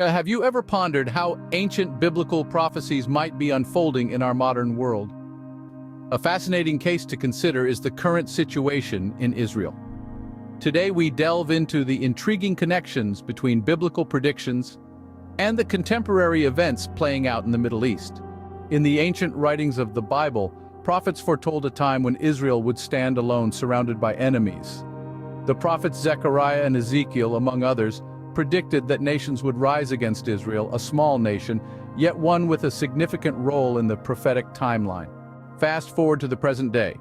Have you ever pondered how ancient biblical prophecies might be unfolding in our modern world? A fascinating case to consider is the current situation in Israel. Today we delve into the intriguing connections between biblical predictions and the contemporary events playing out in the Middle East. In the ancient writings of the Bible, prophets foretold a time when Israel would stand alone, surrounded by enemies. The prophets Zechariah and Ezekiel, among others, predicted that nations would rise against Israel, a small nation, yet one with a significant role in the prophetic timeline. Fast forward to the present day.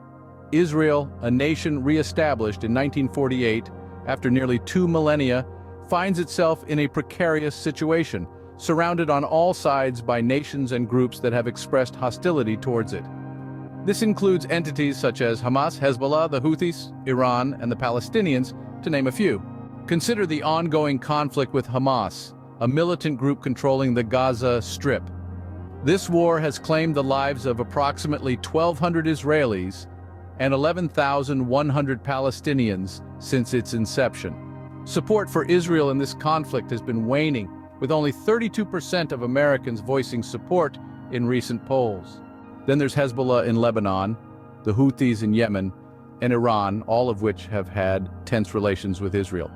Israel, a nation re-established in 1948 after nearly 2 millennia, finds itself in a precarious situation, surrounded on all sides by nations and groups that have expressed hostility towards it. This includes entities such as Hamas, Hezbollah, the Houthis, Iran, and the Palestinians, to name a few. Consider the ongoing conflict with Hamas, a militant group controlling the Gaza Strip. This war has claimed the lives of approximately 1,200 Israelis and 11,100 Palestinians since its inception. Support for Israel in this conflict has been waning, with only 32% of Americans voicing support in recent polls. Then there's Hezbollah in Lebanon, the Houthis in Yemen, and Iran, all of which have had tense relations with Israel.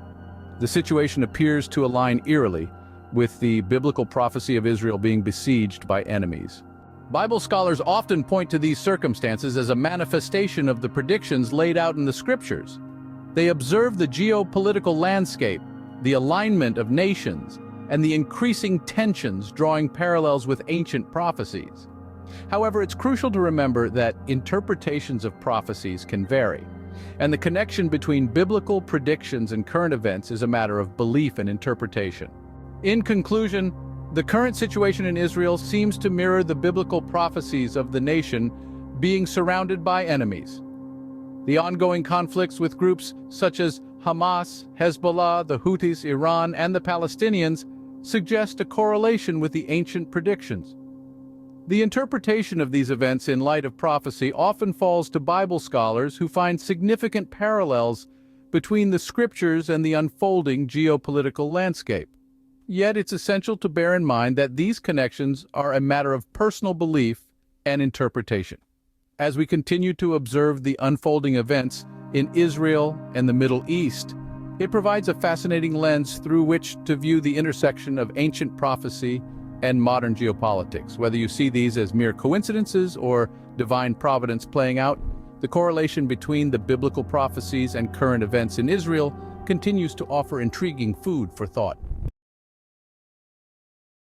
The situation appears to align eerily with the biblical prophecy of Israel being besieged by enemies. Bible scholars often point to these circumstances as a manifestation of the predictions laid out in the scriptures. They observe the geopolitical landscape, the alignment of nations, and the increasing tensions, drawing parallels with ancient prophecies. However, it's crucial to remember that interpretations of prophecies can vary, and the connection between biblical predictions and current events is a matter of belief and interpretation. In conclusion, the current situation in Israel seems to mirror the biblical prophecies of the nation being surrounded by enemies. The ongoing conflicts with groups such as Hamas, Hezbollah, the Houthis, Iran, and the Palestinians suggest a correlation with the ancient predictions. The interpretation of these events in light of prophecy often falls to Bible scholars who find significant parallels between the scriptures and the unfolding geopolitical landscape. Yet it's essential to bear in mind that these connections are a matter of personal belief and interpretation. As we continue to observe the unfolding events in Israel and the Middle East, it provides a fascinating lens through which to view the intersection of ancient prophecy and modern geopolitics. Whether you see these as mere coincidences or divine providence playing out, the correlation between the biblical prophecies and current events in Israel continues to offer intriguing food for thought.